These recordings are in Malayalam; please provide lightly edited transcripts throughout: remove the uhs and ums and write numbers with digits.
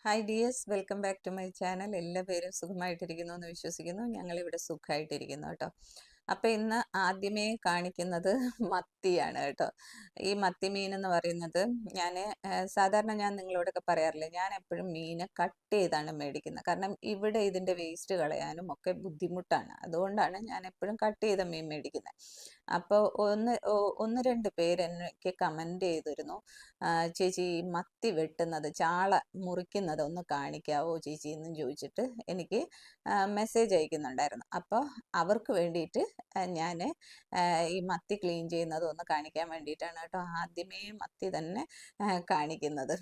Hi dears, welcome back to my channel. എല്ലാ പേരും സുഖമായിട്ടിരിക്കുന്നു എന്ന് വിശ്വസിക്കുന്നു. ഞങ്ങളിവിടെ സുഖമായിട്ടിരിക്കുന്നു കേട്ടോ. അപ്പം ഇന്ന് ആദ്യമേ കാണിക്കുന്നത് മത്തിയാണ് കേട്ടോ. ഈ മത്തി മീൻ എന്ന് പറയുന്നത് ഞാൻ സാധാരണ ഞാൻ നിങ്ങളോടൊക്കെ പറയാറില്ലേ, ഞാൻ എപ്പോഴും മീൻ കട്ട് ചെയ്താണ് മേടിക്കുന്നത്. കാരണം ഇവിടെ ഇതിൻ്റെ വേസ്റ്റ് കളയാനും ഒക്കെ ബുദ്ധിമുട്ടാണ്. അതുകൊണ്ടാണ് ഞാൻ എപ്പോഴും കട്ട് ചെയ്ത മീൻ മേടിക്കുന്നത്. അപ്പോൾ ഒന്ന് രണ്ട് പേര് എനിക്ക് കമൻറ്റ് ചെയ്തിരുന്നു, ചേച്ചി ഈ മത്തി വെട്ടുന്നത്, ചാള മുറിക്കുന്നത് ഒന്ന് കാണിക്കാവോ ചേച്ചി എന്നും ചോദിച്ചിട്ട് എനിക്ക് മെസ്സേജ് അയക്കുന്നുണ്ടായിരുന്നു. അപ്പോൾ അവർക്ക് വേണ്ടിയിട്ട് ഞാൻ ഈ മത്തി ക്ലീൻ ചെയ്യുന്നത് ഒന്ന് കാണിക്കാൻ വേണ്ടിയിട്ടാണ് കേട്ടോ ആദ്യമേ മത്തി തന്നെ കാണിക്കുന്നത്.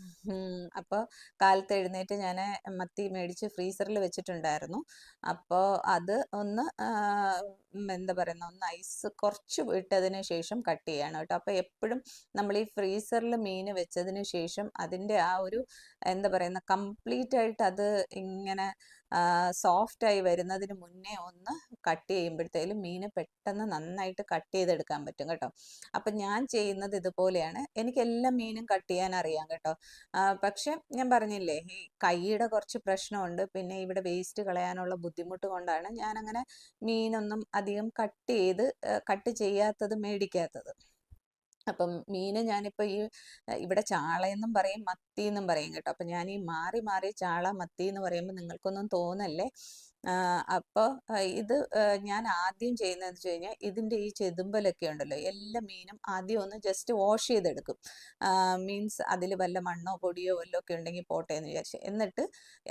അപ്പോൾ കാലത്ത് എഴുന്നേറ്റ് ഞാൻ മത്തി മേടിച്ച് ഫ്രീസറിൽ വെച്ചിട്ടുണ്ടായിരുന്നു. അപ്പോൾ അത് ഒന്ന് എന്താ പറയുന്ന ഒന്ന് ഐസ് കുറച്ച് ഇട്ടതിന് ശേഷം കട്ട് ചെയ്യാണ് കേട്ടോ. അപ്പോൾ എപ്പോഴും നമ്മൾ ഈ ഫ്രീസറിൽ മീൻ വെച്ചതിന് ശേഷം അതിൻ്റെ ആ ഒരു എന്താ പറയുന്ന കംപ്ലീറ്റ് ആയിട്ട് അത് ഇങ്ങനെ സോഫ്റ്റായി വരുന്നതിന് മുന്നേ ഒന്ന് കട്ട് ചെയ്യുമ്പോഴത്തേലും മീൻ പെട്ടെന്ന് നന്നായിട്ട് കട്ട് ചെയ്തെടുക്കാൻ പറ്റും കേട്ടോ. അപ്പം ഞാൻ ചെയ്യുന്നത് ഇതുപോലെയാണ്. എനിക്ക് എല്ലാ മീനും കട്ട് ചെയ്യാൻ അറിയാം കേട്ടോ. പക്ഷെ ഞാൻ പറഞ്ഞില്ലേ, ഈ കൈയുടെ കുറച്ച് പ്രശ്നമുണ്ട്, പിന്നെ ഇവിടെ വേസ്റ്റ് കളയാനുള്ള ബുദ്ധിമുട്ട് കൊണ്ടാണ് ഞാനങ്ങനെ മീനൊന്നും അധികം കട്ട് ചെയ്യാത്തത് മേടിക്കാത്തത്. അപ്പം മീൻ ഞാനിപ്പോൾ ഇവിടെ ചാളയെന്നും പറയും മത്തി എന്നും പറയും കേട്ടോ. അപ്പം ഞാൻ ഈ മാറി മാറി ചാള മത്തി എന്ന് പറയുമ്പോൾ നിങ്ങൾക്കൊന്നും തോന്നല്ലേ. അപ്പോൾ ഇത് ഞാൻ ആദ്യം ചെയ്യുന്നതെന്ന് വെച്ച് കഴിഞ്ഞാൽ ഇതിൻ്റെ ഈ ചെതുമ്പലൊക്കെ ഉണ്ടല്ലോ, എല്ലാ മീനും ആദ്യം ഒന്ന് ജസ്റ്റ് വാഷ് ചെയ്തെടുക്കും. മീൻസ് അതിൽ വല്ല മണ്ണോ പൊടിയോ വല്ലതും ഒക്കെ ഉണ്ടെങ്കിൽ പോട്ടെ എന്ന് വിചാരിച്ചു. എന്നിട്ട്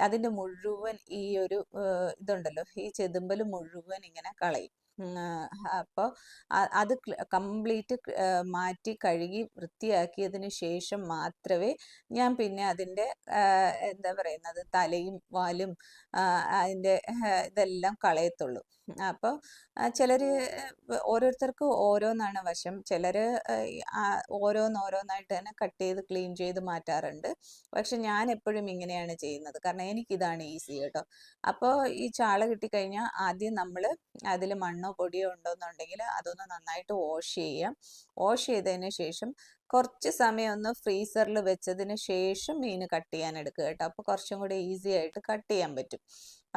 അതിൻ്റെ മുഴുവൻ ഈ ഒരു ഇതുണ്ടല്ലോ, ഈ ചെതുമ്പൽ മുഴുവൻ ഇങ്ങനെ കളയും. അപ്പോൾ അത് കംപ്ലീറ്റ് മാറ്റി കഴുകി വൃത്തിയാക്കിയതിന് ശേഷം മാത്രമേ ഞാൻ പിന്നെ അതിൻ്റെ എന്താ പറയുന്നത് തലയും വാലും അതിൻ്റെ ഇതെല്ലാം കളയത്തുള്ളൂ. അപ്പോൾ ചിലർ ഓരോരുത്തർക്കും ഓരോന്നാണ് വശം. ചിലർ ഓരോന്നോരോന്നായിട്ട് തന്നെ കട്ട് ചെയ്ത് ക്ലീൻ ചെയ്ത് മാറ്റാറുണ്ട്. പക്ഷെ ഞാൻ എപ്പോഴും ഇങ്ങനെയാണ് ചെയ്യുന്നത്, കാരണം എനിക്കിതാണ് ഈസി കേട്ടോ. അപ്പോൾ ഈ ചാള കിട്ടിക്കഴിഞ്ഞാൽ ആദ്യം നമ്മൾ അതിൽ മണ്ണോ പൊടിയോ ഉണ്ടോയെന്നുണ്ടെങ്കിൽ അതൊന്ന് നന്നായിട്ട് വാഷ് ചെയ്യാം. വാഷ് ചെയ്തതിന് ശേഷം കുറച്ച് സമയം ഒന്ന് ഫ്രീസറിൽ വെച്ചതിന് ശേഷം മീൻ കട്ട് ചെയ്യാൻ എടുക്കുക കേട്ടോ. അപ്പോൾ കുറച്ചും കൂടി ഈസി ആയിട്ട് കട്ട് ചെയ്യാൻ പറ്റും.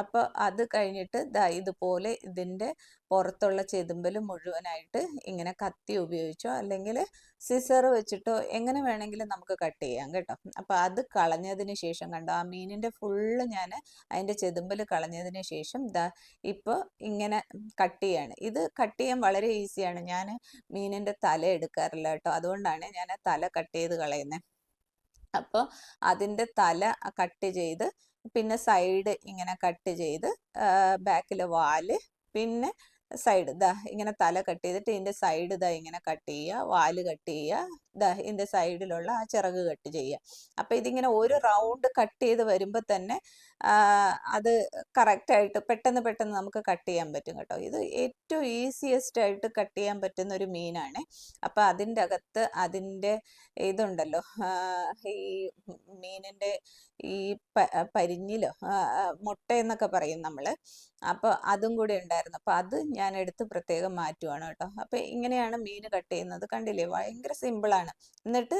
അപ്പോൾ അത് കഴിഞ്ഞിട്ട് ഇതുപോലെ ഇതിൻ്റെ പുറത്തുള്ള ചെതുമ്പൽ മുഴുവനായിട്ട് ഇങ്ങനെ കത്തി ഉപയോഗിച്ചോ അല്ലെങ്കിൽ സിസർ വെച്ചിട്ടോ എങ്ങനെ വേണമെങ്കിലും നമുക്ക് കട്ട് ചെയ്യാം കേട്ടോ. അപ്പോൾ അത് കളഞ്ഞതിന് ശേഷം കണ്ടോ, ആ മീനിൻ്റെ ഫുള്ള് ഞാൻ അതിൻ്റെ ചെതുമ്പൽ കളഞ്ഞതിന് ശേഷം ഇപ്പോൾ ഇങ്ങനെ കട്ട് ചെയ്യാണ്. ഇത് കട്ട് ചെയ്യാൻ വളരെ ഈസിയാണ്. ഞാൻ മീനിൻ്റെ തല എടുക്കാറില്ല കേട്ടോ, അതുകൊണ്ടാണ് ഞാൻ തല കട്ട് ചെയ്ത് കളയുന്നത്. അപ്പോൾ അതിൻ്റെ തല കട്ട് ചെയ്ത് പിന്നെ സൈഡ് ഇങ്ങനെ കട്ട് ചെയ്ത് ബാക്കിൽ വാല്, പിന്നെ സൈഡ് ഇങ്ങനെ തല കട്ട് ചെയ്തിട്ട് ഇതിൻ്റെ സൈഡ് ഇങ്ങനെ കട്ട് ചെയ്യുക, വാല് കട്ട് ചെയ്യുക, ഇതിൻ്റെ സൈഡിലുള്ള ആ ചിറക് കട്ട് ചെയ്യുക. അപ്പം ഇതിങ്ങനെ ഒരു റൗണ്ട് കട്ട് ചെയ്ത് വരുമ്പോൾ തന്നെ അത് കറക്റ്റായിട്ട് പെട്ടെന്ന് നമുക്ക് കട്ട് ചെയ്യാൻ പറ്റും കേട്ടോ. ഇത് ഏറ്റവും ഈസിയസ്റ്റ് ആയിട്ട് കട്ട് ചെയ്യാൻ പറ്റുന്ന ഒരു മീനാണ്. അപ്പം അതിൻ്റെ അകത്ത് അതിൻ്റെ ഇതുണ്ടല്ലോ, ഈ മീനിൻ്റെ ഈ പരിഞ്ഞിലോ മുട്ട എന്നൊക്കെ പറയും നമ്മൾ. അപ്പോൾ അതും കൂടി ഉണ്ടായിരുന്നു. അപ്പോൾ അത് ഞാൻ എടുത്ത് പ്രത്യേകം മാറ്റുവാണ് കേട്ടോ. അപ്പോൾ ഇങ്ങനെയാണ് മീൻ കട്ട് ചെയ്യുന്നത്. കണ്ടില്ലേ, ഭയങ്കര സിമ്പിളാണ്. എന്നിട്ട്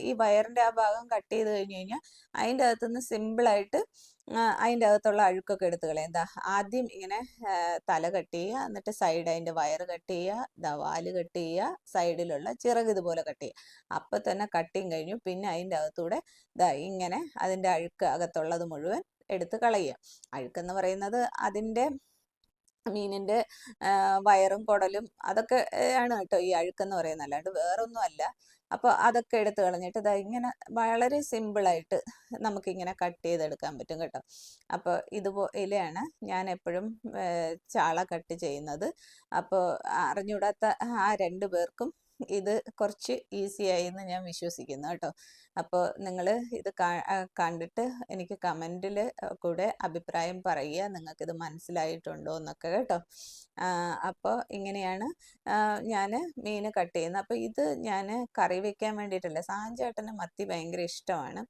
ഈ വയറിൻ്റെ ആ ഭാഗം കട്ട് ചെയ്ത് കഴിഞ്ഞ് കഴിഞ്ഞാൽ അതിൻ്റെ അകത്തുനിന്ന് സിമ്പിളായിട്ട് അതിൻ്റെ അകത്തുള്ള അഴുക്കൊക്കെ എടുത്ത് കളയാം. ആദ്യം ഇങ്ങനെ തല കട്ട് ചെയ്യുക, എന്നിട്ട് സൈഡ് അതിൻ്റെ വയറ് കട്ട് ചെയ്യുക, വാല് കട്ട് ചെയ്യുക, സൈഡിലുള്ള ചിറക് ഇതുപോലെ കട്ട് ചെയ്യുക. അപ്പം തന്നെ കട്ടിങ് കഴിഞ്ഞു. പിന്നെ അതിൻ്റെ അകത്തൂടെ ഇങ്ങനെ അതിൻ്റെ അഴുക്ക് അകത്തുള്ളത് മുഴുവൻ എടുത്ത് കളയുക. അഴുക്കെന്ന് പറയുന്നത് അതിൻ്റെ മീനിൻ്റെ വയറും കുടലും അതൊക്കെ ആണ് കേട്ടോ ഈ അഴുക്കെന്ന് പറയുന്നത്, അല്ലാണ്ട് വേറൊന്നും അല്ല. അപ്പോൾ അതൊക്കെ എടുത്ത് കളഞ്ഞിട്ട് ഇങ്ങനെ വളരെ സിമ്പിളായിട്ട് നമുക്കിങ്ങനെ കട്ട് ചെയ്തെടുക്കാൻ പറ്റും കേട്ടോ. അപ്പോൾ ഇതുപോലെയാണ് ഞാൻ എപ്പോഴും ചാള കട്ട് ചെയ്യുന്നത്. അപ്പോൾ അറിഞ്ഞൂടാത്ത ആ 2 പേർക്കും ഇത് കുറച്ച് ഈസിയായി എന്ന് ഞാൻ വിശ്വസിക്കുന്നു കേട്ടോ. അപ്പോൾ നിങ്ങൾ ഇത് കണ്ടിട്ട് എനിക്ക് കമൻറ്റിൽ കൂടെ അഭിപ്രായം പറയുക, നിങ്ങൾക്കിത് മനസ്സിലായിട്ടുണ്ടോ എന്നൊക്കെ കേട്ടോ. അപ്പോൾ ഇങ്ങനെയാണ് ഞാൻ മീൻ കട്ട് ചെയ്യുന്നത്. അപ്പോൾ ഇത് ഞാൻ കറി വെക്കാൻ വേണ്ടിയിട്ടല്ല, സാഞ്ചേട്ടന് മത്തി ഭയങ്കര ഇഷ്ടമാണ്.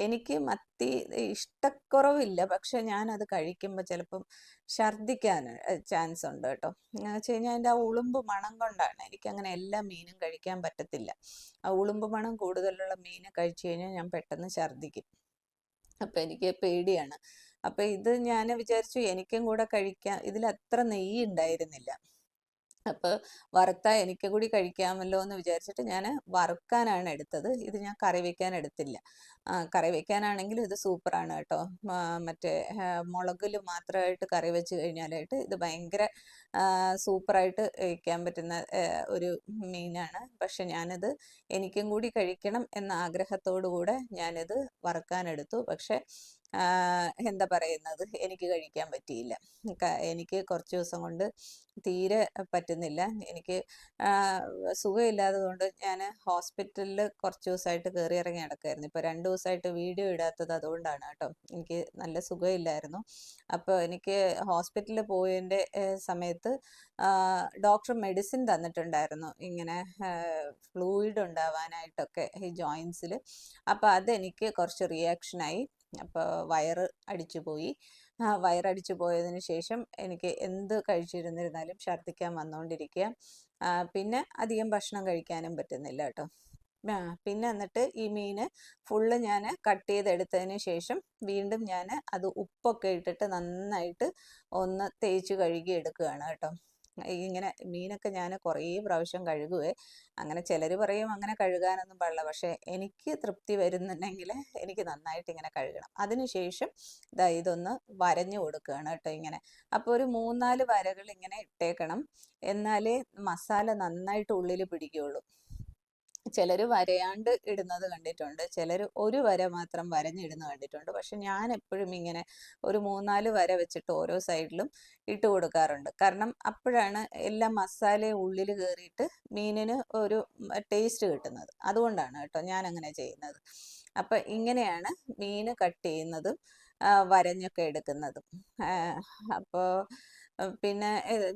എനിക്ക് മത്തി ഇഷ്ടക്കുറവില്ല, പക്ഷെ ഞാനത് കഴിക്കുമ്പോൾ ചിലപ്പം ഛർദ്ദിക്കാൻ ചാൻസ് ഉണ്ട് കേട്ടോ. എന്ന് വെച്ച് കഴിഞ്ഞാൽ അതിൻ്റെ ആ ഉളുമ്പ് മണം കൊണ്ടാണ്. എനിക്കങ്ങനെ എല്ലാ മീനും കഴിക്കാൻ പറ്റത്തില്ല. ആ ഉളുമ്പ് മണം കൂടുതലുള്ള മീൻ കഴിച്ചു കഴിഞ്ഞാൽ ഞാൻ പെട്ടെന്ന് ഛർദ്ദിക്കും. അപ്പം എനിക്ക് പേടിയാണ്. അപ്പം ഇത് ഞാൻ വിചാരിച്ചു എനിക്കും കൂടെ കഴിക്കാം. ഇതിലത്ര നെയ്യ് ഉണ്ടായിരുന്നില്ല. അപ്പോൾ വറുത്താൽ എനിക്ക് കൂടി കഴിക്കാമല്ലോ എന്ന് വിചാരിച്ചിട്ട് ഞാൻ വറുക്കാനാണ് എടുത്തത്. ഇത് ഞാൻ കറി വെക്കാൻ എടുത്തില്ല. കറി വെക്കാനാണെങ്കിലും ഇത് സൂപ്പറാണ് കേട്ടോ. മറ്റേ മുളകിൽ മാത്രമായിട്ട് കറി വെച്ച് കഴിഞ്ഞാലായിട്ട് ഇത് ഭയങ്കര സൂപ്പറായിട്ട് വയ്ക്കാൻ പറ്റുന്ന ഒരു മീനാണ്. പക്ഷെ ഞാനിത് എനിക്കും കൂടി കഴിക്കണം എന്ന ആഗ്രഹത്തോടു കൂടെ ഞാനിത് വറുക്കാനെടുത്തു. പക്ഷെ എന്താ പറയുന്നത്, എനിക്ക് കഴിക്കാൻ പറ്റിയില്ല. എനിക്ക് കുറച്ച് ദിവസം കൊണ്ട് തീരെ പറ്റുന്നില്ല. എനിക്ക് സുഖമില്ലാത്തത് കൊണ്ട് ഞാൻ ഹോസ്പിറ്റലിൽ കുറച്ച് ദിവസമായിട്ട് കയറി ഇറങ്ങി നടക്കുമായിരുന്നു. ഇപ്പോൾ 2 ദിവസമായിട്ട് വീഡിയോ ഇടാത്തത് അതുകൊണ്ടാണ് കേട്ടോ. എനിക്ക് നല്ല സുഖമില്ലായിരുന്നു. അപ്പോൾ എനിക്ക് ഹോസ്പിറ്റലിൽ പോയതിൻ്റെ സമയത്ത് ഡോക്ടർ മെഡിസിൻ തന്നിട്ടുണ്ടായിരുന്നു, ഇങ്ങനെ ഫ്ലൂയിഡ് ഉണ്ടാവാനായിട്ടൊക്കെ ഈ ജോയിൻസിൽ. അപ്പോൾ അതെനിക്ക് കുറച്ച് റിയാക്ഷനായി. അപ്പോൾ വയറ് അടിച്ചു പോയി. വയറടിച്ചു പോയതിന് ശേഷം എനിക്ക് എന്ത് കഴിച്ചിരുന്നിരുന്നാലും ഛർദ്ദിക്കാൻ വന്നുകൊണ്ടിരിക്കുക. പിന്നെ അധികം ഭക്ഷണം കഴിക്കാനും പറ്റുന്നില്ല കേട്ടോ. പിന്നെ എന്നിട്ട് ഈ മീൻ ഫുള്ള് ഞാൻ കട്ട് ചെയ്തെടുത്തതിന് ശേഷം വീണ്ടും ഞാൻ അത് ഉപ്പൊക്കെ ഇട്ടിട്ട് നന്നായിട്ട് ഒന്ന് തേച്ച് കഴുകി എടുക്കുകയാണ് കേട്ടോ. ഇങ്ങനെ മീനൊക്കെ ഞാൻ കുറേ പ്രാവശ്യം കഴുകുവേ. അങ്ങനെ ചിലർ പറയും അങ്ങനെ കഴുകാനൊന്നും പാടില്ല. പക്ഷേ എനിക്ക് തൃപ്തി വരുന്നുണ്ടെങ്കിൽ എനിക്ക് നന്നായിട്ട് ഇങ്ങനെ കഴുകണം. അതിനുശേഷം ഇതൊന്ന് വരഞ്ഞു കൊടുക്കുകയാണ് കേട്ടോ ഇങ്ങനെ. അപ്പോൾ ഒരു 3-4 വരകൾ ഇങ്ങനെ ഇട്ടേക്കണം. എന്നാലേ മസാല നന്നായിട്ട് ഉള്ളിൽ പിടിക്കുകയുള്ളൂ. ചിലർ വരയാണ്ട് ഇടുന്നത് കണ്ടിട്ടുണ്ട്, ചിലർ ഒരു വര മാത്രം വരഞ്ഞിടുന്നത് കണ്ടിട്ടുണ്ട്. പക്ഷെ ഞാൻ എപ്പോഴും ഇങ്ങനെ ഒരു 3-4 വര വെച്ചിട്ട് ഓരോ സൈഡിലും ഇട്ട് കൊടുക്കാറുണ്ട്. കാരണം അപ്പോഴാണ് എല്ലാ മസാലയും ഉള്ളിൽ കയറിയിട്ട് മീനിന് ഒരു ടേസ്റ്റ് കിട്ടുന്നത്. അതുകൊണ്ടാണ് കേട്ടോ ഞാൻ അങ്ങനെ ചെയ്യുന്നത്. അപ്പം ഇങ്ങനെയാണ് മീൻ കട്ട് ചെയ്യുന്നതും വരഞ്ഞൊക്കെ എടുക്കുന്നതും. അപ്പോൾ പിന്നെ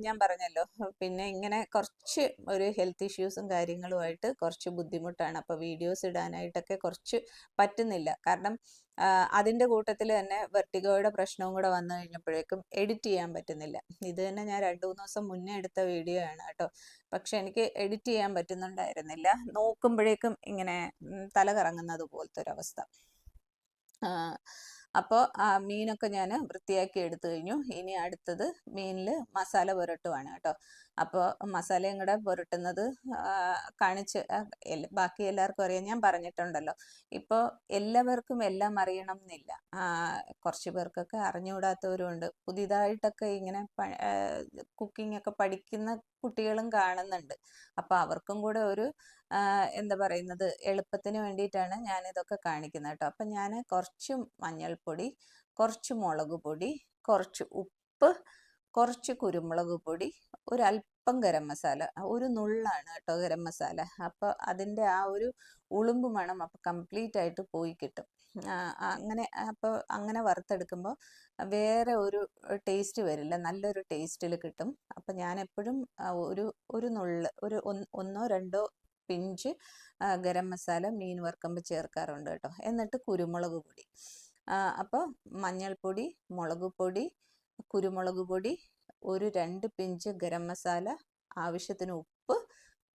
ഞാൻ പറഞ്ഞല്ലോ, പിന്നെ ഇങ്ങനെ കുറച്ച് ഒരു ഹെൽത്ത് ഇഷ്യൂസും കാര്യങ്ങളുമായിട്ട് കുറച്ച് ബുദ്ധിമുട്ടാണ്. അപ്പോൾ വീഡിയോസ് ഇടാനായിട്ടൊക്കെ കുറച്ച് പറ്റുന്നില്ല. കാരണം അതിൻ്റെ കൂട്ടത്തിൽ തന്നെ വെർട്ടിഗോയുടെ പ്രശ്നവും കൂടെ വന്നു കഴിഞ്ഞപ്പോഴേക്കും എഡിറ്റ് ചെയ്യാൻ പറ്റുന്നില്ല. ഇത് തന്നെ ഞാൻ 2-3 ദിവസം മുന്നേ എടുത്ത വീഡിയോ ആണ് കേട്ടോ. പക്ഷെ എനിക്ക് എഡിറ്റ് ചെയ്യാൻ പറ്റുന്നുണ്ടായിരുന്നില്ല. നോക്കുമ്പോഴേക്കും ഇങ്ങനെ തല കറങ്ങുന്നത് പോലത്തെ ഒരവസ്ഥ. അപ്പോൾ മീനൊക്കെ ഞാൻ വൃത്തിയാക്കി എടുത്തു കഴിഞ്ഞു. ഇനി അടുത്തത് മീനിൽ മസാല പുരട്ടുവാണ് കേട്ടോ. അപ്പോൾ മസാലയും കൂടെ പുരട്ടുന്നത് കാണിച്ച് ബാക്കി എല്ലാവർക്കും അറിയാം, ഞാൻ പറഞ്ഞിട്ടുണ്ടല്ലോ. ഇപ്പോൾ എല്ലാവർക്കും എല്ലാം അറിയണം എന്നില്ല. കുറച്ച് പേർക്കൊക്കെ അറിഞ്ഞുകൂടാത്തവരുണ്ട്. പുതിയതായിട്ടൊക്കെ ഇങ്ങനെ കുക്കിംഗ് ഒക്കെ പഠിക്കുന്ന കുട്ടികളും കാണുന്നുണ്ട്. അപ്പോൾ അവർക്കും കൂടെ ഒരു എന്താ പറയുന്നത്, എളുപ്പത്തിന് വേണ്ടിയിട്ടാണ് ഞാനിതൊക്കെ കാണിക്കുന്നത് കേട്ടോ. അപ്പം ഞാൻ കുറച്ച് മഞ്ഞൾപ്പൊടി, കുറച്ച് മുളക് പൊടി, കുറച്ച് ഉപ്പ്, കുറച്ച് കുരുമുളക് പൊടി, ഒരല്പം ഗരം മസാല, ഒരു നുള്ളാണ് കേട്ടോ ഗരം മസാല. അപ്പോൾ അതിൻ്റെ ആ ഒരു ഉളുമ്പ് മണം അപ്പോൾ കംപ്ലീറ്റ് ആയിട്ട് പോയി കിട്ടും. അങ്ങനെ അപ്പോൾ അങ്ങനെ വറുത്തെടുക്കുമ്പോൾ വേറെ ഒരു ടേസ്റ്റ് വരില്ല, നല്ലൊരു ടേസ്റ്റിൽ കിട്ടും. അപ്പം ഞാൻ എപ്പോഴും ഒരു നുള്ള്, ഒരു 1-2 പിഞ്ച് ഗരം മസാല മീൻ വറുക്കുമ്പോൾ ചേർക്കാറുണ്ട് കേട്ടോ. എന്നിട്ട് കുരുമുളക് പൊടി, അപ്പോൾ മഞ്ഞൾപ്പൊടി, മുളക് പൊടി, കുരുമുളക് പൊടി, ഒരു 2 പിഞ്ച് ഗരം മസാല, ആവശ്യത്തിന് ഉപ്പ്,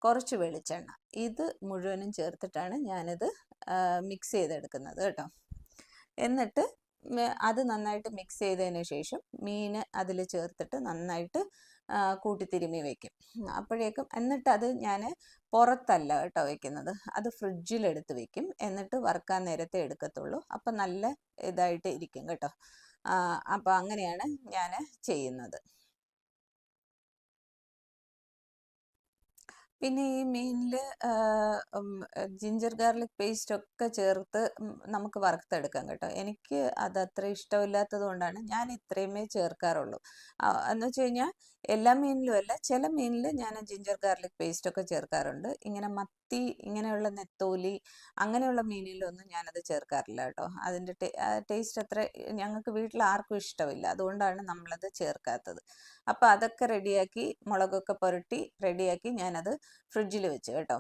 കുറച്ച് വെളിച്ചെണ്ണ, ഇത് മുഴുവനും ചേർത്തിട്ടാണ് ഞാനിത് മിക്സ് ചെയ്തെടുക്കുന്നത് കേട്ടോ. എന്നിട്ട് അത് നന്നായിട്ട് മിക്സ് ചെയ്തതിന് ശേഷം മീൻ അതിൽ ചേർത്തിട്ട് നന്നായിട്ട് കൂട്ടിത്തിരുമ്മി വെക്കും. അപ്പോഴേക്കും എന്നിട്ട് അത് ഞാൻ പുറത്തല്ല കേട്ടോ വെക്കുന്നത്, അത് ഫ്രിഡ്ജിലെടുത്ത് വെക്കും. എന്നിട്ട് വറുക്കാൻ നേരത്തെ എടുക്കത്തുള്ളൂ. അപ്പം നല്ല ഇതായിട്ട് ഇരിക്കും കേട്ടോ. അപ്പോൾ അങ്ങനെയാണ് ഞാൻ ചെയ്യുന്നത്. പിന്നെ ഈ മീനിൽ ജിഞ്ചർ ഗാർലിക് പേസ്റ്റ് ഒക്കെ ചേർത്ത് നമുക്ക് വറുത്തെടുക്കാം കേട്ടോ. എനിക്ക് അത് അത്ര ഇഷ്ടമില്ലാത്തത് കൊണ്ടാണ് ഞാൻ ഇത്രയുമേ ചേർക്കാറുള്ളൂ. എന്ന് വെച്ച് കഴിഞ്ഞാൽ എല്ലാ മീനിലും അല്ല, ചില മീനിൽ ഞാൻ ജിഞ്ചർ ഗാർലിക് പേസ്റ്റ് ഒക്കെ ചേർക്കാറുണ്ട്. ഇങ്ങനെ മത്തി, ഇങ്ങനെയുള്ള നെത്തോലി, അങ്ങനെയുള്ള മീനിലൊന്നും ഞാനത് ചേർക്കാറില്ല കേട്ടോ. അതിൻ്റെ ടേസ്റ്റ് അത്ര ഞങ്ങൾക്ക് വീട്ടിൽ ആർക്കും ഇഷ്ടമില്ല. അതുകൊണ്ടാണ് നമ്മളത് ചേർക്കാത്തത്. അപ്പോൾ അതൊക്കെ റെഡിയാക്കി, മുളകൊക്കെ പുരട്ടി റെഡിയാക്കി ഞാനത് ഫ്രിഡ്ജിൽ വെച്ച് കേട്ടോ.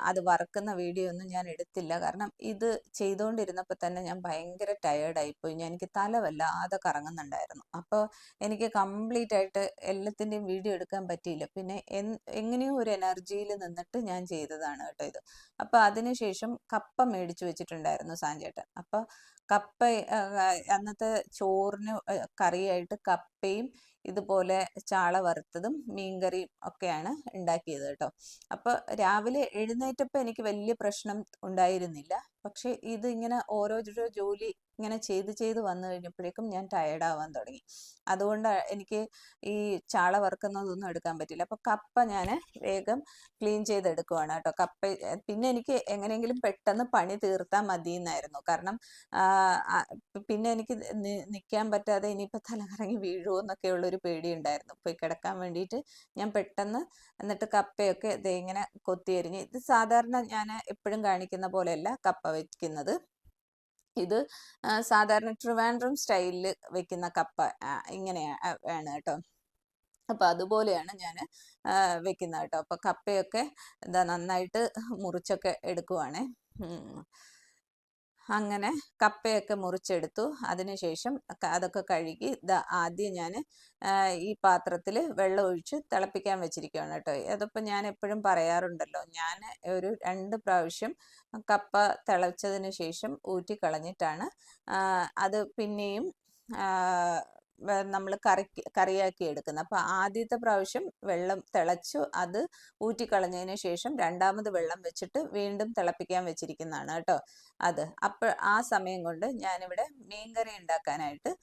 അത് വറക്കുന്ന വീഡിയോ ഒന്നും ഞാൻ എടുത്തില്ല. കാരണം ഇത് ചെയ്തുകൊണ്ടിരുന്നപ്പോൾ തന്നെ ഞാൻ ഭയങ്കര ടയേർഡായിപ്പോയി. എനിക്ക് തല വല്ലാതെ കറങ്ങുന്നുണ്ടായിരുന്നു. അപ്പോൾ എനിക്ക് കംപ്ലീറ്റ് ആയിട്ട് എല്ലാത്തിൻ്റെയും വീഡിയോ എടുക്കാൻ പറ്റിയില്ല. പിന്നെ എങ്ങനെയോ ഒരു എനർജിയിൽ നിന്നിട്ട് ഞാൻ ചെയ്തതാണ് കേട്ടോ ഇത്. അപ്പോൾ അതിനുശേഷം കപ്പ മേടിച്ചു വെച്ചിട്ടുണ്ടായിരുന്നു സാഞ്ചേട്ടൻ. അപ്പോൾ കപ്പ അന്നത്തെ ചോറിന് കറിയായിട്ട് കപ്പയും ഇതുപോലെ ചാള വറുത്തതും മീൻകറിയും ഒക്കെയാണ് ഉണ്ടാക്കിയത് കേട്ടോ. അപ്പോൾ രാവിലെ എഴുന്നേറ്റപ്പോൾ എനിക്ക് വലിയ പ്രശ്നം ഉണ്ടായിരുന്നില്ല. പക്ഷെ ഇത് ഇങ്ങനെ ഓരോരോ ജോലി ഇങ്ങനെ ചെയ്ത് വന്നു കഴിഞ്ഞപ്പോഴേക്കും ഞാൻ ടയേർഡാവാൻ തുടങ്ങി. അതുകൊണ്ട് എനിക്ക് ഈ ചാള വറുക്കുന്നതൊന്നും എടുക്കാൻ പറ്റില്ല. അപ്പോൾ കപ്പ ഞാൻ വേഗം ക്ലീൻ ചെയ്തെടുക്കുവാണ് കേട്ടോ. പിന്നെ എനിക്ക് എങ്ങനെയെങ്കിലും പെട്ടെന്ന് പണി തീർത്താൽ മതി എന്നായിരുന്നു. കാരണം പിന്നെ എനിക്ക് നിൽക്കാൻ പറ്റാതെ ഇനിയിപ്പോൾ തലകറങ്ങി വീഴുമോ എന്നൊക്കെയുള്ളൊരു പേടി ഉണ്ടായിരുന്നു. പോയി കിടക്കാൻ വേണ്ടിയിട്ട് ഞാൻ പെട്ടെന്ന് എന്നിട്ട് കപ്പയൊക്കെ ദേ ഇങ്ങനെ കൊത്തിയരിഞ്ഞ്, ഇത് സാധാരണ ഞാൻ എപ്പോഴും കാണിക്കുന്ന പോലെയല്ല കപ്പ വയ്ക്കുന്നത്. ഇത് സാധാരണ ട്രിവാൻഡ്രം സ്റ്റൈലിൽ വെക്കുന്ന കപ്പ ആണ് കേട്ടോ. അപ്പം അതുപോലെയാണ് ഞാൻ വെക്കുന്നത് കേട്ടോ. അപ്പം കപ്പയൊക്കെ എന്താ നന്നായിട്ട് മുറിച്ചൊക്കെ എടുക്കുവാണേ. അങ്ങനെ കപ്പയൊക്കെ മുറിച്ചെടുത്തു. അതിനുശേഷം അതൊക്കെ കഴുകി ആദ്യം ഞാൻ ഈ പാത്രത്തിൽ വെള്ളം ഒഴിച്ച് തിളപ്പിക്കാൻ വെച്ചിരിക്കുകയാണ് കേട്ടോ. അതിപ്പോൾ ഞാൻ എപ്പോഴും പറയാറുണ്ടല്ലോ, ഞാൻ ഒരു 2 പ്രാവശ്യം കപ്പ തിളച്ചതിന് ശേഷം ഊറ്റി കളഞ്ഞിട്ടാണ് അത് പിന്നെയും നമ്മൾ കറിയാക്കി എടുക്കുന്നത്. അപ്പോൾ ആദ്യത്തെ പ്രാവശ്യം വെള്ളം തിളച്ചു അത് ഊറ്റിക്കളഞ്ഞതിന് ശേഷം രണ്ടാമത് വെള്ളം വെച്ചിട്ട് വീണ്ടും തിളപ്പിക്കാൻ വെച്ചിരിക്കുന്നതാണ് കേട്ടോ അത്. അപ്പോൾ ആ സമയം കൊണ്ട് ഞാനിവിടെ മീൻകറി ഉണ്ടാക്കാനായിട്ട്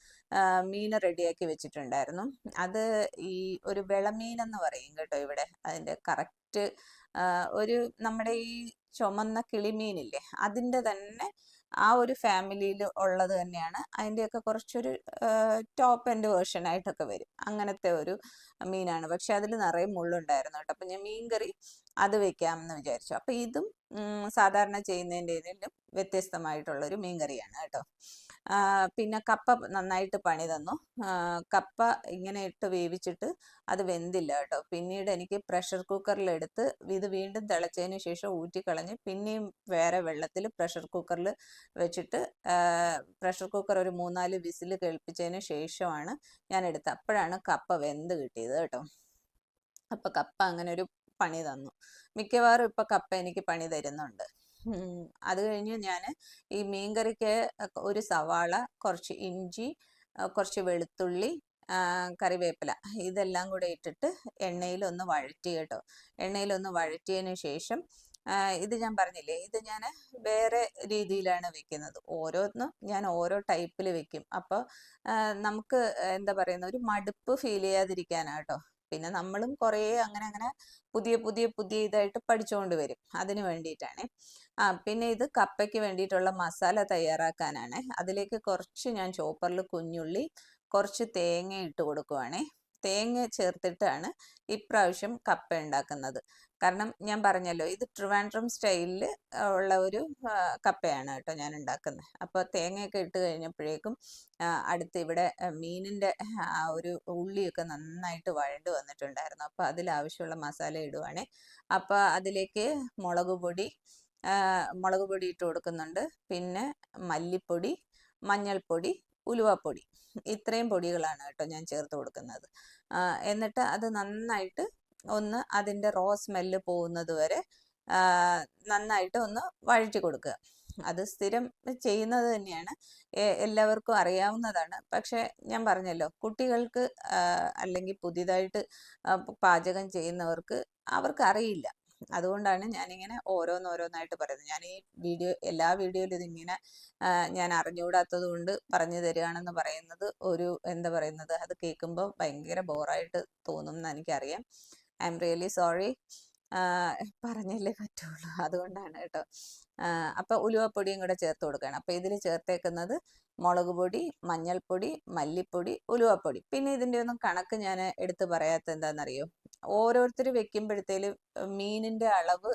മീൻ റെഡിയാക്കി വെച്ചിട്ടുണ്ടായിരുന്നു. അത് ഈ ഒരു വിളമീൻ എന്ന് പറയും കേട്ടോ ഇവിടെ. അതിൻ്റെ കറക്റ്റ് ഒരു നമ്മുടെ ഈ ചുമന്ന കിളിമീനില്ലേ, അതിൻ്റെ തന്നെ ആ ഒരു ഫാമിലിയിൽ ഉള്ളത് തന്നെയാണ്. അതിൻ്റെയൊക്കെ കുറച്ചൊരു ടോപ്പ് എൻഡ് വേർഷനായിട്ടൊക്കെ വരും. അങ്ങനത്തെ ഒരു മീനാണ്. പക്ഷെ അതിൽ നിറയെ മുള്ളുണ്ടായിരുന്നു കേട്ടോ. അപ്പം ഞാൻ മീൻകറി അത് വെക്കാമെന്ന് വിചാരിച്ചു. അപ്പം ഇതും സാധാരണ ചെയ്യുന്നതിൻ്റെതിലും വ്യത്യസ്തമായിട്ടുള്ളൊരു മീൻകറിയാണ് കേട്ടോ. പിന്നെ കപ്പ നന്നായിട്ട് പണി തന്നു. കപ്പ ഇങ്ങനെ ഇട്ട് വേവിച്ചിട്ട് അത് വെന്തില്ല കേട്ടോ. പിന്നീട് എനിക്ക് പ്രഷർ കുക്കറിലെടുത്ത് ഇത് വീണ്ടും തിളച്ചതിന് ശേഷം ഊറ്റിക്കളഞ്ഞ് പിന്നെയും വേറെ വെള്ളത്തിൽ പ്രഷർ കുക്കറിൽ വെച്ചിട്ട് പ്രഷർ കുക്കർ ഒരു 3-4 വിസിൽ കേൾപ്പിച്ചതിന് ശേഷമാണ് ഞാൻ എടുത്തത്. അപ്പോഴാണ് കപ്പ വെന്ത് കിട്ടിയത് കേട്ടോ. അപ്പം കപ്പ അങ്ങനെ ഒരു പണി തന്നു. മിക്കവാറും ഇപ്പം കപ്പ എനിക്ക് പണി തരുന്നുണ്ട്. അത് കഴിഞ്ഞ് ഞാൻ ഈ മീൻകറിക്ക് ഒരു സവാള, കുറച്ച് ഇഞ്ചി, കുറച്ച് വെളുത്തുള്ളി, കറിവേപ്പില ഇതെല്ലാം കൂടെ ഇട്ടിട്ട് എണ്ണയിലൊന്ന് വഴറ്റി കേട്ടോ. എണ്ണയിലൊന്ന് വഴറ്റിയതിന് ശേഷം ഇത് ഞാൻ പറഞ്ഞില്ലേ, ഇത് ഞാൻ വേറെ രീതിയിലാണ് വെക്കുന്നത്. ഓരോന്നും ഞാൻ ഓരോ ടൈപ്പിൽ വെക്കും. അപ്പോൾ നമുക്ക് എന്താ പറയുന്ന ഒരു മടുപ്പ് ഫീൽ ചെയ്യാതിരിക്കാനാട്ടോ. പിന്നെ നമ്മളും കുറേ അങ്ങനെ പുതിയ ഇതായിട്ട് പഠിച്ചുകൊണ്ട് വരും. അതിന് വേണ്ടിയിട്ടാണ്. പിന്നെ ഇത് കപ്പയ്ക്ക് വേണ്ടിയിട്ടുള്ള മസാല തയ്യാറാക്കാനാണ്. അതിലേക്ക് കുറച്ച് ഞാൻ ചോപ്പറിൽ കുഞ്ഞുള്ളി, കുറച്ച് തേങ്ങ ഇട്ട് കൊടുക്കുവാണേ. തേങ്ങ ചേർത്തിട്ടാണ് ഇപ്രാവശ്യം കപ്പ ഉണ്ടാക്കുന്നത്. കാരണം ഞാൻ പറഞ്ഞല്ലോ, ഇത് ട്രിവാൻഡ്രം സ്റ്റൈലിൽ ഉള്ള ഒരു കപ്പയാണ് കേട്ടോ ഞാൻ ഉണ്ടാക്കുന്നത്. അപ്പോൾ തേങ്ങയൊക്കെ ഇട്ട് കഴിഞ്ഞപ്പോഴേക്കും അടുത്ത് ഇവിടെ മീനിൻ്റെ ആ ഒരു ഉള്ളിയൊക്കെ നന്നായിട്ട് വഴണ്ട് വന്നിട്ടുണ്ടായിരുന്നു. അപ്പോൾ അതിലാവശ്യമുള്ള മസാല ഇടുവാണേ. അപ്പോൾ അതിലേക്ക് മുളക് പൊടി ഇട്ട് കൊടുക്കുന്നുണ്ട്. പിന്നെ മല്ലിപ്പൊടി, മഞ്ഞൾപ്പൊടി, ഉലുവാപ്പൊടി, ഇത്രയും പൊടികളാണ് കേട്ടോ ഞാൻ ചേർത്ത് കൊടുക്കുന്നത്. എന്നിട്ട് അത് നന്നായിട്ട് ഒന്ന് അതിൻ്റെ റോ സ്മെല്ല് പോകുന്നത് വരെ നന്നായിട്ട് ഒന്ന് വഴറ്റി കൊടുക്കുക. അത് സ്ഥിരം ചെയ്യുന്നത് തന്നെയാണ്, എല്ലാവർക്കും അറിയാവുന്നതാണ്. പക്ഷെ ഞാൻ പറഞ്ഞല്ലോ, കുട്ടികൾക്ക് അല്ലെങ്കിൽ പുതിയതായിട്ട് പാചകം ചെയ്യുന്നവർക്ക് അവർക്ക് അറിയില്ല. അതുകൊണ്ടാണ് ഞാനിങ്ങനെ ഓരോന്നോരോന്നായിട്ട് പറയുന്നത്. ഞാൻ ഈ എല്ലാ വീഡിയോയിലും ഇതിങ്ങനെ ഞാൻ അറിഞ്ഞുകൂടാത്തത് കൊണ്ട് പറഞ്ഞു തരികയാണെന്ന് പറയുന്നത് ഒരു എന്താ പറയുന്നത്, അത് കേൾക്കുമ്പോൾ ഭയങ്കര ബോറായിട്ട് തോന്നും എന്ന് എനിക്കറിയാം. I am really sorry. പറഞ്ഞല്ലേ പറ്റുള്ളൂ, അതുകൊണ്ടാണ് കേട്ടോ. അപ്പോൾ ഉലുവപ്പൊടിയും കൂടെ ചേർത്ത് കൊടുക്കുകയാണ്. അപ്പോൾ ഇതിൽ ചേർത്തേക്കുന്നത് മുളക് പൊടി, മഞ്ഞൾപ്പൊടി, മല്ലിപ്പൊടി, ഉലുവപ്പൊടി. പിന്നെ ഇതിൻ്റെ ഒന്നും കണക്ക് ഞാൻ എടുത്ത് പറയാത്ത എന്താണെന്നറിയോ, ഓരോരുത്തർ വെക്കുമ്പോഴത്തേലും മീനിൻ്റെ അളവ്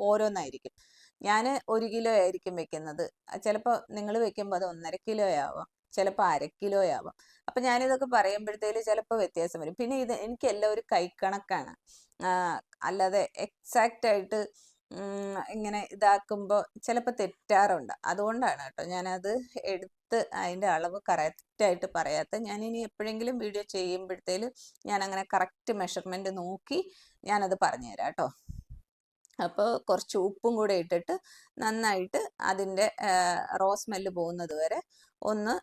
ഓരോന്നായിരിക്കും. ഞാൻ 1 കിലോ ആയിരിക്കും വെക്കുന്നത്. ചിലപ്പോൾ നിങ്ങൾ വെക്കുമ്പോൾ അത് 1.5 കിലോ ആവാം, ചിലപ്പോൾ 1/2 കിലോ ആവാം. അപ്പം ഞാനിതൊക്കെ പറയുമ്പോഴത്തേലും ചിലപ്പോൾ വ്യത്യാസം വരും. പിന്നെ ഇത് എനിക്കെല്ലാം ഒരു കൈക്കണക്കാണ്, അല്ലാതെ എക്സാക്റ്റ് ആയിട്ട് ഇങ്ങനെ ഇതാക്കുമ്പോൾ ചിലപ്പോൾ തെറ്റാറുണ്ട്. അതുകൊണ്ടാണ് കേട്ടോ ഞാനത് എടുത്ത് അതിൻ്റെ അളവ് കറക്റ്റായിട്ട് പറയാത്ത. ഞാനിനി എപ്പോഴെങ്കിലും വീഡിയോ ചെയ്യുമ്പോഴത്തേലും ഞാൻ അങ്ങനെ കറക്റ്റ് മെഷർമെൻറ്റ് നോക്കി ഞാനത് പറഞ്ഞുതരാം കേട്ടോ. അപ്പോൾ കുറച്ച് ഉപ്പും കൂടെ ഇട്ടിട്ട് നന്നായിട്ട് അതിൻ്റെ റോ സ്മെല്ല് പോകുന്നത് വരെ ഒന്ന്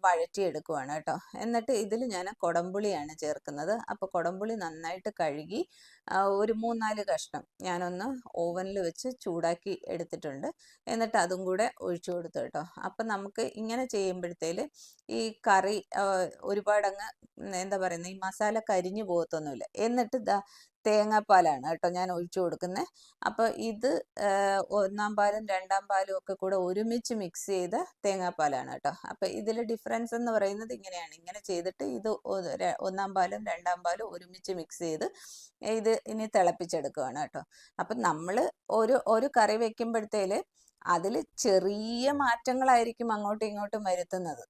വഴറ്റിയെടുക്കുവാണ് കേട്ടോ. എന്നിട്ട് ഇതിൽ ഞാൻ കുടംപുളിയാണ് ചേർക്കുന്നത്. അപ്പോൾ കുടംപുളി നന്നായിട്ട് കഴുകി ഒരു 3-4 കഷ്ണം ഞാനൊന്ന് ഓവനിൽ വെച്ച് ചൂടാക്കി എടുത്തിട്ടുണ്ട്. എന്നിട്ട് അതും കൂടെ ഒഴിച്ചു കൊടുത്തു കേട്ടോ. അപ്പം നമുക്ക് ഇങ്ങനെ ചെയ്യുമ്പോഴത്തേല് ഈ കറി ഒരുപാടങ്ങ് എന്താ പറയുന്നത്, ഈ മസാല കരിഞ്ഞു പോകത്തൊന്നുമില്ല. എന്നിട്ട് തേങ്ങാപ്പാലാണ് കേട്ടോ ഞാൻ ഒഴിച്ചു കൊടുക്കുന്നത്. അപ്പോൾ ഇത് ഒന്നാം പാലും രണ്ടാം പാലും ഒക്കെ കൂടെ ഒരുമിച്ച് മിക്സ് ചെയ്ത തേങ്ങാപ്പാലാണ് കേട്ടോ. അപ്പോൾ ഇതിൽ ഡിഫറൻസ് എന്ന് പറയുന്നത് ഇങ്ങനെയാണ്. ഇങ്ങനെ ചെയ്തിട്ട് ഇത് ഒന്നാം പാലും രണ്ടാം പാലും ഒരുമിച്ച് മിക്സ് ചെയ്ത് ഇത് ഇനി തിളപ്പിച്ചെടുക്കുകയാണ് കേട്ടോ. അപ്പം നമ്മൾ ഒരു കറി വെക്കുമ്പോഴത്തേല് അതിൽ ചെറിയ മാറ്റങ്ങളായിരിക്കും അങ്ങോട്ടും ഇങ്ങോട്ടും വരുത്തുന്നത്.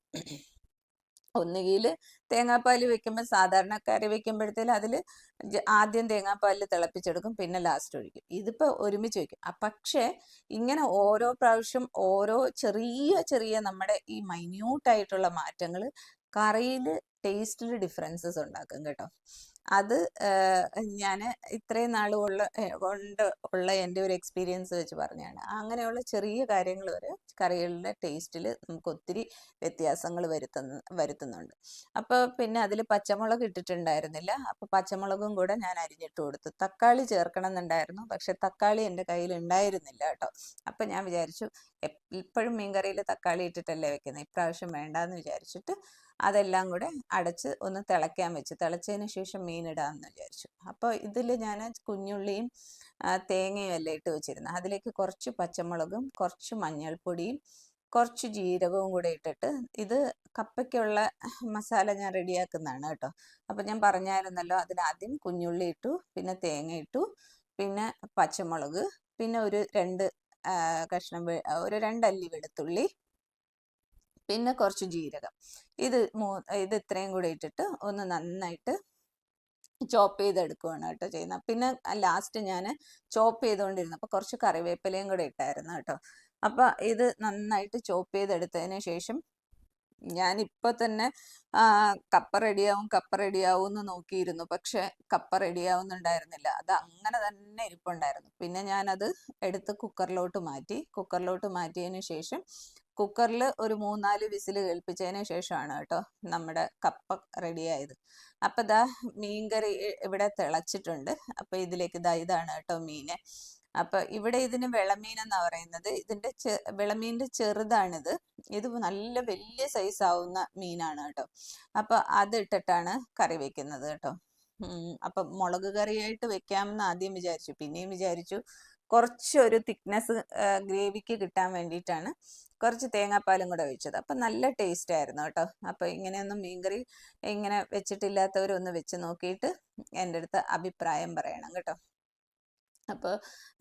ഒന്നുകിൽ തേങ്ങാപ്പാൽ വെക്കുമ്പോൾ സാധാരണ കറി വെക്കുമ്പോഴത്തേലും അതിൽ ആദ്യം തേങ്ങാപ്പാലിൽ തിളപ്പിച്ചെടുക്കും, പിന്നെ ലാസ്റ്റ് ഒഴിക്കും. ഇതിപ്പോൾ ഒരുമിച്ച് വയ്ക്കും. പക്ഷേ ഇങ്ങനെ ഓരോ പ്രാവശ്യം ഓരോ ചെറിയ ചെറിയ നമ്മുടെ ഈ മൈന്യൂട്ടായിട്ടുള്ള മാറ്റങ്ങൾ കറിയിൽ ടേസ്റ്റിൽ ഡിഫറൻസസ് ഉണ്ടാക്കും കേട്ടോ. അത് ഞാൻ ഇത്രയും നാൾ കൊണ്ട് ഉള്ള എൻ്റെ ഒരു എക്സ്പീരിയൻസ് വെച്ച് പറഞ്ഞതാണ്. അങ്ങനെയുള്ള ചെറിയ കാര്യങ്ങൾ വരെ കറികളുടെ ടേസ്റ്റിൽ നമുക്ക് ഒത്തിരി വ്യത്യാസങ്ങൾ വരുത്തുന്നുണ്ട്. അപ്പോൾ പിന്നെ അതിൽ പച്ചമുളക് ഇട്ടിട്ടുണ്ടായിരുന്നില്ല. അപ്പോൾ പച്ചമുളകും കൂടെ ഞാൻ അരിഞ്ഞിട്ട് കൊടുത്തു. തക്കാളി ചേർക്കണം എന്നുണ്ടായിരുന്നു, പക്ഷെ തക്കാളി എൻ്റെ കയ്യിൽ ഉണ്ടായിരുന്നില്ല കേട്ടോ. അപ്പം ഞാൻ വിചാരിച്ചു ഇപ്പോഴും മീൻകറിയിൽ തക്കാളി ഇട്ടിട്ടല്ലേ വെക്കുന്നത്, ഇപ്രാവശ്യം വേണ്ടാന്ന് വിചാരിച്ചിട്ട് അതെല്ലാം കൂടെ അടച്ച് ഒന്ന് തിളയ്ക്കാൻ വെച്ച്, തിളച്ചതിന് ശേഷം മീനിടാമെന്ന് വിചാരിച്ചു. അപ്പോൾ ഇതിൽ ഞാൻ കുഞ്ഞുള്ളിയും തേങ്ങയും എല്ലാം ഇട്ട് വെച്ചിരുന്നു. അതിലേക്ക് കുറച്ച് പച്ചമുളകും കുറച്ച് മഞ്ഞൾപ്പൊടിയും കുറച്ച് ജീരകവും കൂടെ ഇട്ടിട്ട് ഇത് കപ്പയ്ക്കുള്ള മസാല ഞാൻ റെഡിയാക്കുന്നതാണ് കേട്ടോ. അപ്പം ഞാൻ പറഞ്ഞായിരുന്നല്ലോ, അതിനാദ്യം കുഞ്ഞുള്ളി ഇട്ടു, പിന്നെ തേങ്ങ ഇട്ടു, പിന്നെ പച്ചമുളക്, പിന്നെ ഒരു 2 കഷ്ണം ഒരു 2 അല്ലി വെളുത്തുള്ളി, പിന്നെ കുറച്ച് ജീരകം. ഇത് ഇത്രയും കൂടെ ഇട്ടിട്ട് ഒന്ന് നന്നായിട്ട് ചോപ്പ് ചെയ്തെടുക്കുകയാണ് കേട്ടോ ചെയ്യുന്നത്. പിന്നെ ലാസ്റ്റ് ഞാൻ ചോപ്പ് ചെയ്തുകൊണ്ടിരുന്നു, അപ്പോൾ കുറച്ച് കറിവേപ്പിലയും കൂടെ ഇട്ടായിരുന്നു കേട്ടോ. അപ്പോൾ ഇത് നന്നായിട്ട് ചോപ്പ് ചെയ്തെടുത്തതിന് ശേഷം ഞാനിപ്പോൾ തന്നെ കപ്പ റെഡിയാവും എന്ന് നോക്കിയിരുന്നു, പക്ഷെ കപ്പ റെഡിയാവുന്നുണ്ടായിരുന്നില്ല. അത് അങ്ങനെ തന്നെ ഇരിപ്പുണ്ടായിരുന്നു. പിന്നെ ഞാനത് എടുത്ത് കുക്കറിലോട്ട് മാറ്റിയതിന് ശേഷം കുക്കറിൽ ഒരു 3-4 വിസിൽ കേൾപ്പിച്ചതിന് ശേഷമാണ് കേട്ടോ നമ്മുടെ കപ്പ റെഡിയായത്. അപ്പം മീൻകറി ഇവിടെ തിളച്ചിട്ടുണ്ട്. അപ്പം ഇതിലേക്ക് ഇതാണ് കേട്ടോ മീന്. അപ്പൊ ഇവിടെ ഇതിന് വിളമീൻ എന്നാ പറയുന്നത്. ഇതിന്റെ വിളമീൻ്റെ ചെറുതാണിത്. ഇത് നല്ല വലിയ സൈസ് ആവുന്ന മീനാണ് കേട്ടോ. അപ്പൊ അത് ഇട്ടിട്ടാണ് കറി വെക്കുന്നത് കേട്ടോ. അപ്പൊ മുളക് കറിയായിട്ട് വെക്കാമെന്ന് ആദ്യം വിചാരിച്ചു, പിന്നെയും വിചാരിച്ചു കുറച്ചൊരു തിക്നെസ് ഗ്രേവിക്ക് കിട്ടാൻ വേണ്ടിയിട്ടാണ് കുറച്ച് തേങ്ങാപ്പാലും കൂടെ ഒഴിച്ചത്. അപ്പം നല്ല ടേസ്റ്റ് ആയിരുന്നു കേട്ടോ. അപ്പോൾ ഇങ്ങനെയൊന്നും മീൻകറി ഇങ്ങനെ വെച്ചിട്ടില്ലാത്തവരൊന്ന് വെച്ച് നോക്കിയിട്ട് എൻ്റെ അടുത്ത് അഭിപ്രായം പറയണം കേട്ടോ. അപ്പോൾ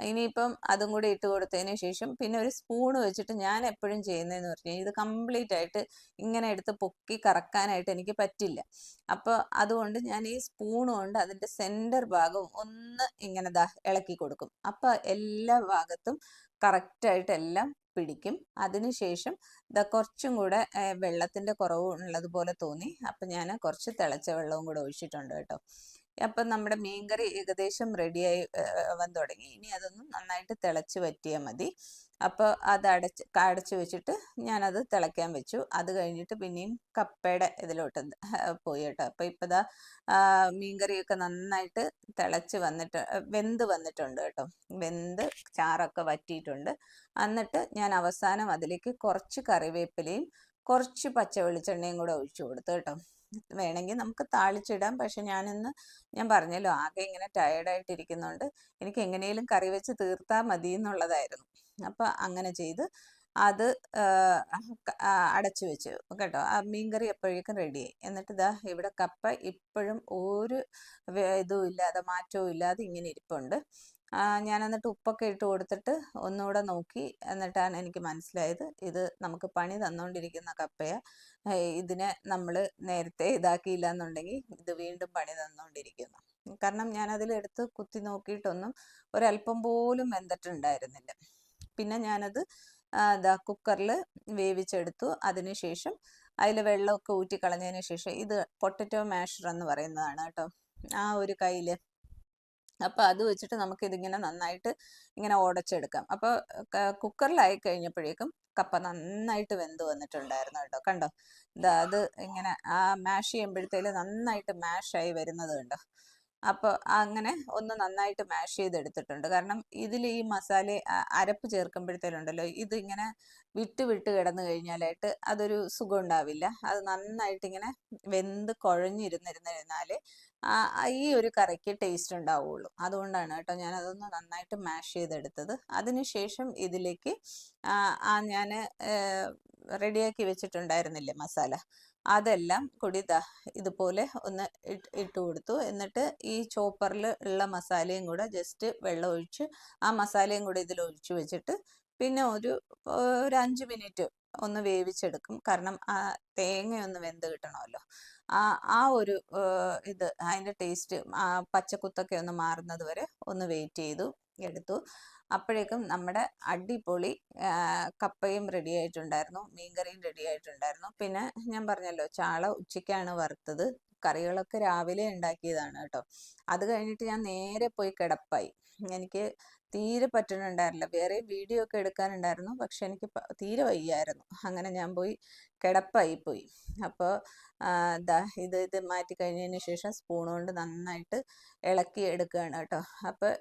ഇനിയിപ്പം അതും കൂടി ഇട്ട് കൊടുത്തതിന് ശേഷം പിന്നെ ഒരു സ്പൂണ് വെച്ചിട്ട് ഞാൻ എപ്പോഴും ചെയ്യുന്നതെന്ന് പറഞ്ഞാൽ ഇത് കംപ്ലീറ്റ് ആയിട്ട് ഇങ്ങനെ എടുത്ത് പൊക്കി കറക്കാനായിട്ട് എനിക്ക് പറ്റില്ല. അപ്പോൾ അതുകൊണ്ട് ഞാൻ ഈ സ്പൂൺ കൊണ്ട് അതിൻ്റെ സെൻറ്റർ ഭാഗം ഒന്ന് ഇങ്ങനെ ഇളക്കി കൊടുക്കും. അപ്പോൾ എല്ലാ ഭാഗത്തും കറക്റ്റായിട്ട് എല്ലാം പിടിക്കും. അതിനുശേഷം കുറച്ചും കൂടെ വെള്ളത്തിൻ്റെ കുറവ് ഉള്ളതുപോലെ തോന്നി. അപ്പം ഞാൻ കുറച്ച് തിളച്ച വെള്ളവും കൂടെ ഒഴിച്ചിട്ടുണ്ട് കേട്ടോ. അപ്പം നമ്മുടെ മീൻകറി ഏകദേശം റെഡിയായി വന്ന് തുടങ്ങി. ഇനി അതൊന്ന് നന്നായിട്ട് തിളച്ച് വറ്റിയാൽ മതി. അപ്പോൾ അത് അടച്ച് വെച്ചിട്ട് ഞാനത് തിളയ്ക്കാൻ വെച്ചു. അത് കഴിഞ്ഞിട്ട് പിന്നെയും കപ്പയുടെ ഇതിലോട്ട് പോയി കേട്ടോ. അപ്പോൾ ഇപ്പോൾ മീൻകറിയൊക്കെ നന്നായിട്ട് തിളച്ച് വെന്ത് വന്നിട്ടുണ്ട് കേട്ടോ. വെന്ത് ചാറൊക്കെ വറ്റിയിട്ടുണ്ട്. എന്നിട്ട് ഞാൻ അവസാനം അതിലേക്ക് കുറച്ച് കറിവേപ്പിലയും കുറച്ച് പച്ച വെളിച്ചെണ്ണയും കൂടെ ഒഴിച്ചു കൊടുത്തു കേട്ടോ. വേണമെങ്കിൽ നമുക്ക് താളിച്ചിടാം, പക്ഷെ ഞാൻ പറഞ്ഞല്ലോ ആകെ ഇങ്ങനെ ടയേർഡായിട്ടിരിക്കുന്നതുകൊണ്ട് എനിക്ക് എങ്ങനെയും കറി വെച്ച് തീർത്താൽ മതി എന്നുള്ളതായിരുന്നു. അപ്പം അങ്ങനെ ചെയ്ത് അത് അടച്ചു വെച്ചു കേട്ടോ. ആ മീൻകറി എപ്പോഴേക്കും റെഡിയായി. എന്നിട്ട് ഇവിടെ കപ്പ ഇപ്പോഴും ഒരു ഇതും ഇല്ലാതെ മാറ്റവും ഇല്ലാതെ ഇങ്ങനെ ഇരിപ്പുണ്ട്. ഞാൻ എന്നിട്ട് ഉപ്പൊക്കെ ഇട്ട് കൊടുത്തിട്ട് ഒന്നുകൂടെ നോക്കി. എന്നിട്ടാണ് എനിക്ക് മനസ്സിലായത് ഇത് നമുക്ക് പണി തന്നുകൊണ്ടിരിക്കുന്ന കപ്പയാണ്. ഇതിനെ നമ്മൾ നേരത്തെ ഇതാക്കിയില്ല എന്നുണ്ടെങ്കിൽ ഇത് വീണ്ടും പണി തന്നുകൊണ്ടിരിക്കുന്നു. കാരണം ഞാനതിലെടുത്ത് കുത്തി നോക്കിയിട്ടൊന്നും ഒരല്പം പോലും വെന്തിട്ടുണ്ടായിരുന്നില്ല. പിന്നെ ഞാനത് കുക്കറിൽ വേവിച്ചെടുത്തു. അതിനുശേഷം അതിൽ വെള്ളമൊക്കെ ഊറ്റിക്കളഞ്ഞതിന് ശേഷം ഇത് പൊട്ടറ്റോ മാഷർ എന്ന് പറയുന്നതാണ് കേട്ടോ. ആ ഒരു കയ്യിൽ അപ്പോൾ അത് വെച്ചിട്ട് നമുക്കിതിങ്ങനെ നന്നായിട്ട് ഇങ്ങനെ ഉടച്ചെടുക്കാം. അപ്പോൾ കുക്കറിലായി കഴിഞ്ഞപ്പോഴേക്കും കപ്പ നന്നായിട്ട് വെന്ത് വന്നിട്ടുണ്ടായിരുന്നു കേട്ടോ. കണ്ടോ? ഇതാ അത് ഇങ്ങനെ മാഷ് ചെയ്യുമ്പോഴത്തേല് നന്നായിട്ട് മാഷായി വരുന്നത് കണ്ടോ? അപ്പോൾ അങ്ങനെ ഒന്ന് നന്നായിട്ട് മാഷ് ചെയ്തെടുത്തിട്ടുണ്ട്. കാരണം ഇതിൽ ഈ മസാല അരപ്പ് ചേർക്കുമ്പോഴത്തേലുണ്ടല്ലോ ഇതിങ്ങനെ വിട്ട് വിട്ട് കിടന്നു കഴിഞ്ഞാലായിട്ട് അതൊരു സുഖം ഉണ്ടാവില്ല. അത് നന്നായിട്ട് ഇങ്ങനെ വെന്ത് കുഴഞ്ഞിരുന്നിരുന്നാലേ ഈ ഒരു കറിക്ക് ടേസ്റ്റ് ഉണ്ടാവുള്ളൂ. അതുകൊണ്ടാണ് കേട്ടോ ഞാൻ അതൊന്ന് നന്നായിട്ട് മാഷ് ചെയ്തെടുത്തത്. അതിനുശേഷം ഇതിലേക്ക് ഞാൻ റെഡിയാക്കി വെച്ചിട്ടുണ്ടായിരുന്നില്ലേ മസാല, അതെല്ലാം കൂടി ഇതുപോലെ ഒന്ന് ഇട്ട് കൊടുത്തു. എന്നിട്ട് ഈ ചോപ്പറിൽ ഉള്ള മസാലയും കൂടെ ജസ്റ്റ് വെള്ളം ഒഴിച്ച് ആ മസാലയും കൂടെ ഇതിൽ ഒഴിച്ചു വെച്ചിട്ട് പിന്നെ ഒരു 5 മിനിറ്റ് ഒന്ന് വേവിച്ചെടുക്കും. കാരണം ആ തേങ്ങയൊന്ന് വെന്ത് കിട്ടണമല്ലോ. ആ ഒരു അതിൻ്റെ ടേസ്റ്റ് പച്ചക്കുത്തൊക്കെ ഒന്ന് മാറുന്നത് വരെ ഒന്ന് വെയിറ്റ് ചെയ്തു എടുത്തു. അപ്പോഴേക്കും നമ്മുടെ അടിപൊളി കപ്പയും റെഡി ആയിട്ടുണ്ടായിരുന്നു, മീൻകറിയും റെഡി ആയിട്ടുണ്ടായിരുന്നു. പിന്നെ ഞാൻ പറഞ്ഞല്ലോ ചാള ഉച്ചയ്ക്കാണ് വറുത്തത്. കറികളൊക്കെ രാവിലെ ഉണ്ടാക്കിയതാണ് കേട്ടോ. അത് കഴിഞ്ഞിട്ട് ഞാൻ നേരെ പോയി കിടപ്പായി. എനിക്ക് തീരെ പറ്റുന്നുണ്ടായിരുന്നില്ല. വേറെ വീഡിയോ ഒക്കെ എടുക്കാനുണ്ടായിരുന്നു, പക്ഷെ എനിക്ക് തീരെ വയ്യായിരുന്നു. അങ്ങനെ ഞാൻ പോയി കിടപ്പായി പോയി. അപ്പോൾ ഇത് മാറ്റി കഴിഞ്ഞതിന് ശേഷം സ്പൂൺ കൊണ്ട് നന്നായിട്ട് ഇളക്കി എടുക്കുകയാണ് കേട്ടോ. അപ്പോൾ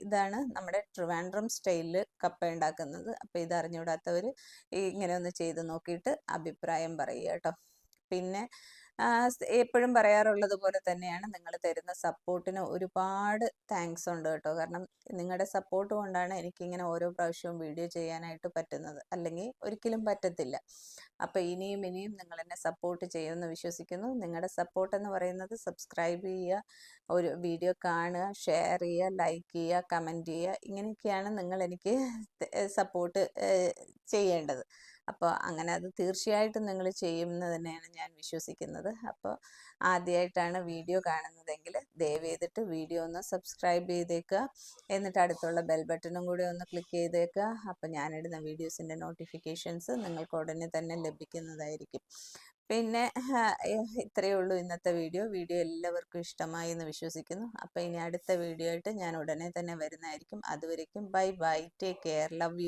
ഇതാണ് നമ്മുടെ ട്രിവാൻഡ്രം സ്റ്റൈലിൽ കപ്പ ഉണ്ടാക്കുന്നത്. അപ്പോൾ ഇത് അറിഞ്ഞുകൂടാത്തവർ ഇങ്ങനെ ഒന്ന് ചെയ്ത് നോക്കിയിട്ട് അഭിപ്രായം പറയുക കേട്ടോ. പിന്നെ എപ്പോഴും പറയാറുള്ളത് പോലെ തന്നെയാണ്, നിങ്ങൾ തരുന്ന സപ്പോർട്ടിന് ഒരുപാട് താങ്ക്സ് ഉണ്ട് കേട്ടോ. കാരണം നിങ്ങളുടെ സപ്പോർട്ട് കൊണ്ടാണ് എനിക്കിങ്ങനെ ഓരോ പ്രാവശ്യവും വീഡിയോ ചെയ്യാനായിട്ട് പറ്റുന്നത്, അല്ലെങ്കിൽ ഒരിക്കലും പറ്റത്തില്ല. അപ്പോൾ ഇനിയും നിങ്ങൾ എന്നെ സപ്പോർട്ട് ചെയ്യുമെന്ന് വിശ്വസിക്കുന്നു. നിങ്ങളുടെ സപ്പോർട്ട് എന്ന് പറയുന്നത് സബ്സ്ക്രൈബ് ചെയ്യുക, ഒരു വീഡിയോ കാണുക, ഷെയർ ചെയ്യുക, ലൈക്ക് ചെയ്യുക, കമൻറ്റ് ചെയ്യുക, ഇങ്ങനെയൊക്കെയാണ് നിങ്ങൾ എനിക്ക് സപ്പോർട്ട് ചെയ്യേണ്ടത്. അപ്പോൾ അങ്ങനെ അത് തീർച്ചയായിട്ടും നിങ്ങൾ ചെയ്യുമെന്ന് തന്നെയാണ് ഞാൻ വിശ്വസിക്കുന്നത്. അപ്പോൾ ആദ്യമായിട്ടാണ് വീഡിയോ കാണുന്നതെങ്കിൽ ദയവ് ചെയ്തിട്ട് വീഡിയോ ഒന്ന് സബ്സ്ക്രൈബ് ചെയ്തേക്കുക. എന്നിട്ട് അടുത്തുള്ള ബെൽ ബട്ടണും കൂടി ഒന്ന് ക്ലിക്ക് ചെയ്തേക്കുക. അപ്പോൾ ഞാനിടുന്ന വീഡിയോസിൻ്റെ നോട്ടിഫിക്കേഷൻസ് നിങ്ങൾക്ക് ഉടനെ തന്നെ ലഭിക്കുന്നതായിരിക്കും. പിന്നെ ഇത്രയേ ഉള്ളൂ ഇന്നത്തെ വീഡിയോ. എല്ലാവർക്കും ഇഷ്ടമായി എന്ന് വിശ്വസിക്കുന്നു. അപ്പോൾ ഇനി അടുത്ത വീഡിയോ ആയിട്ട് ഞാൻ ഉടനെ തന്നെ വരുന്നതായിരിക്കും. അതുവരേക്കും bye bye, take care, love you.